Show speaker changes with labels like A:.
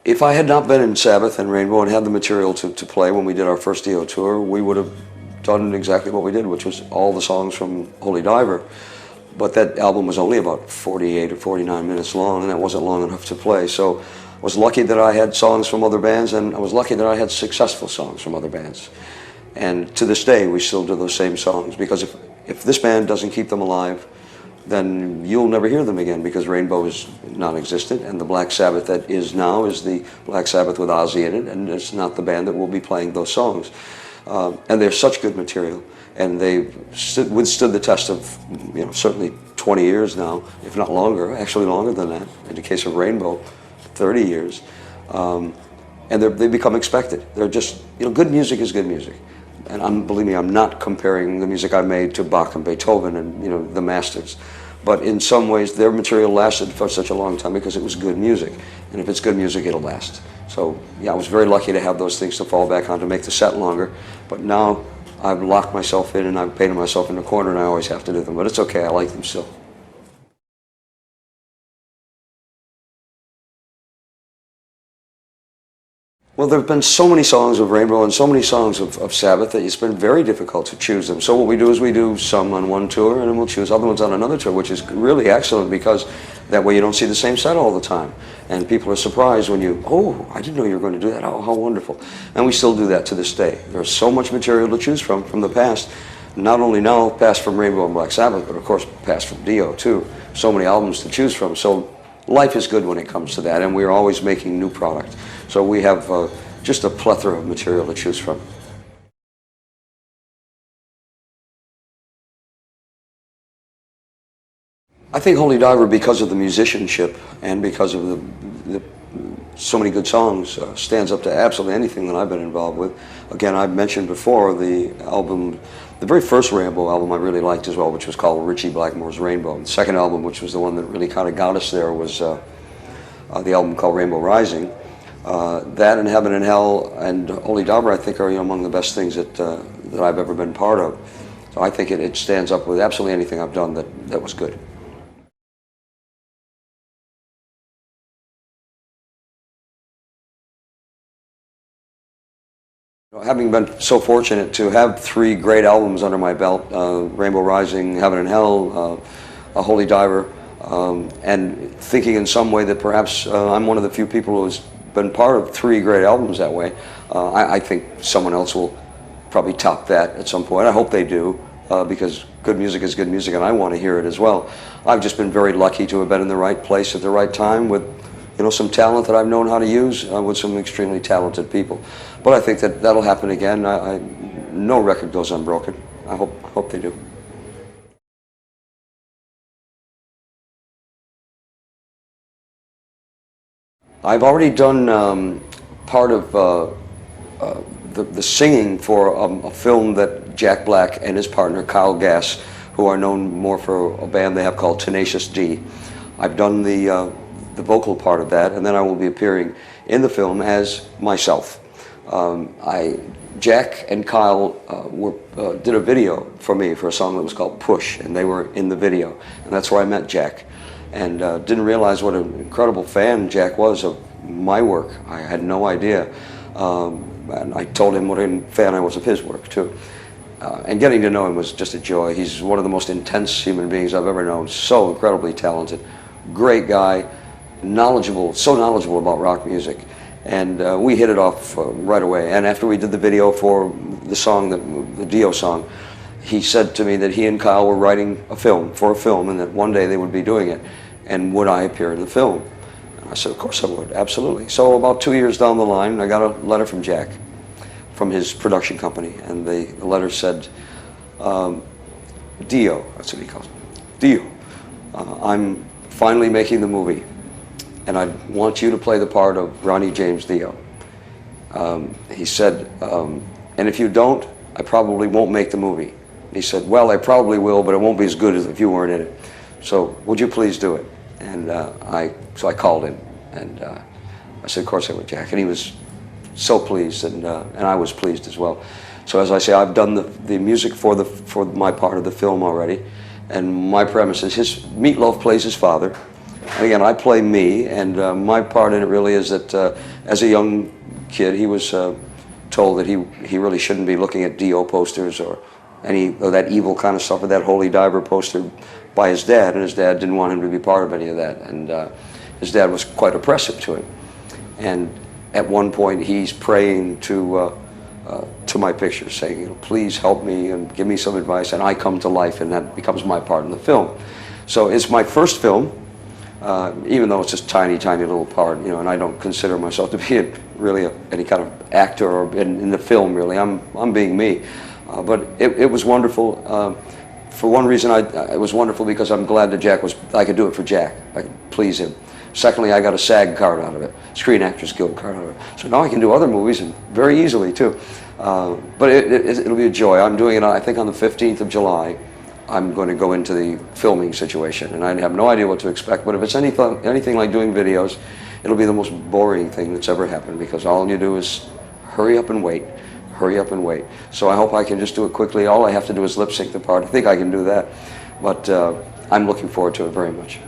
A: If I had not been in Sabbath and Rainbow and had the material to play when we did our first Dio tour, we would have done exactly what we did, which was all the songs from Holy Diver. But that album was only about 48 or 49 minutes long, and that wasn't long enough to play. So I was lucky that I had songs from other bands, and I was lucky that I had successful songs from other bands. And to this day, we still do those same songs, because if this band doesn't keep them alive, then you'll never hear them again, because Rainbow is non-existent, and the Black Sabbath that is now is the Black Sabbath with Ozzy in it, and it's not the band that will be playing those songs. And they're such good material, and they've withstood the test of, certainly 20 years now, if not longer, actually longer than that. In the case of Rainbow, 30 years. And they become expected. They're just, good music is good music. And believe me, I'm not comparing the music I made to Bach and Beethoven and the masters, but in some ways their material lasted for such a long time because it was good music, and if it's good music, it'll last. So yeah, I was very lucky to have those things to fall back on to make the set longer, but now I've locked myself in and I've painted myself in the corner, and I always have to do them, but it's okay, I like them still. Well, there have been so many songs of Rainbow and so many songs of Sabbath that it's been very difficult to choose them. So what we do is we do some on one tour, and then we'll choose other ones on another tour, which is really excellent, because that way you don't see the same set all the time. And people are surprised when oh, I didn't know you were going to do that. Oh, how wonderful. And we still do that to this day. There's so much material to choose from the past. Not only now, past from Rainbow and Black Sabbath, but of course past from Dio too. So many albums to choose from. So life is good when it comes to that, and we're always making new product. So we have just a plethora of material to choose from. I think Holy Diver, because of the musicianship and because of the so many good songs, stands up to absolutely anything that I've been involved with. Again, I've mentioned before the album, the very first Rainbow album I really liked as well, which was called Ritchie Blackmore's Rainbow. The second album, which was the one that really kind of got us there, was the album called Rainbow Rising. That and Heaven and Hell and Holy Diver, I think, are among the best things that I've ever been part of. So I think it stands up with absolutely anything I've done that was good. Having been so fortunate to have 3 great albums under my belt, Rainbow Rising, Heaven and Hell, Holy Diver, and thinking in some way that perhaps I'm one of the few people who's been part of 3 great albums that way, I think someone else will probably top that at some point. I hope they do, because good music is good music, and I want to hear it as well. I've just been very lucky to have been in the right place at the right time with some talent that I've known how to use with some extremely talented people. But I think that'll happen again. No record goes unbroken. I hope they do. I've already done part of the singing for a film that Jack Black and his partner Kyle Gass, who are known more for a band they have called Tenacious D. I've done the vocal part of that, and then I will be appearing in the film as myself. Jack and Kyle did a video for me for a song that was called Push, and they were in the video, and that's where I met Jack. And didn't realize what an incredible fan Jack was of my work. I had no idea. And I told him what a fan I was of his work too. And getting to know him was just a joy. He's one of the most intense human beings I've ever known. So incredibly talented, great guy, knowledgeable, so knowledgeable about rock music. And we hit it off right away. And after we did the video for the song, the Dio song, he said to me that he and Kyle were writing a film, and that one day they would be doing it, and would I appear in the film? And I said, of course I would, absolutely. So about 2 years down the line, I got a letter from Jack, from his production company, and the letter said, Dio, that's what he calls me, Dio, I'm finally making the movie, and I want you to play the part of Ronnie James Dio. He said, and if you don't, I probably won't make the movie. He said, well, I probably will, but it won't be as good as if you weren't in it. So would you please do it? And so I called him, and I said, of course I would, Jack. And he was so pleased, and I was pleased as well. So as I say, I've done the music for my part of the film already, and my premise is Meatloaf plays his father. And again, I play me, and my part in it really is that as a young kid, he was told that he really shouldn't be looking at Dio posters or that evil kind of stuff, or that Holy Diver poster by his dad, and his dad didn't want him to be part of any of that, and his dad was quite oppressive to him. And at one point, he's praying to my pictures, saying, you know, please help me and give me some advice, and I come to life, and that becomes my part in the film. So it's my first film, even though it's just tiny, tiny little part, you know, and I don't consider myself to be really any kind of actor or in the film, really. I'm being me. But it was wonderful. For one reason, it was wonderful because I'm glad that I could do it for Jack. I could please him. Secondly, I got a SAG card out of it, Screen Actors Guild card out of it. So now I can do other movies, and very easily too. But it'll be a joy. I'm doing it, I think, on the 15th of July. I'm going to go into the filming situation, and I have no idea what to expect. But if it's anything like doing videos, it'll be the most boring thing that's ever happened, because all you do is hurry up and wait. Hurry up and wait. So I hope I can just do it quickly. All I have to do is lip sync the part. I think I can do that. But I'm looking forward to it very much.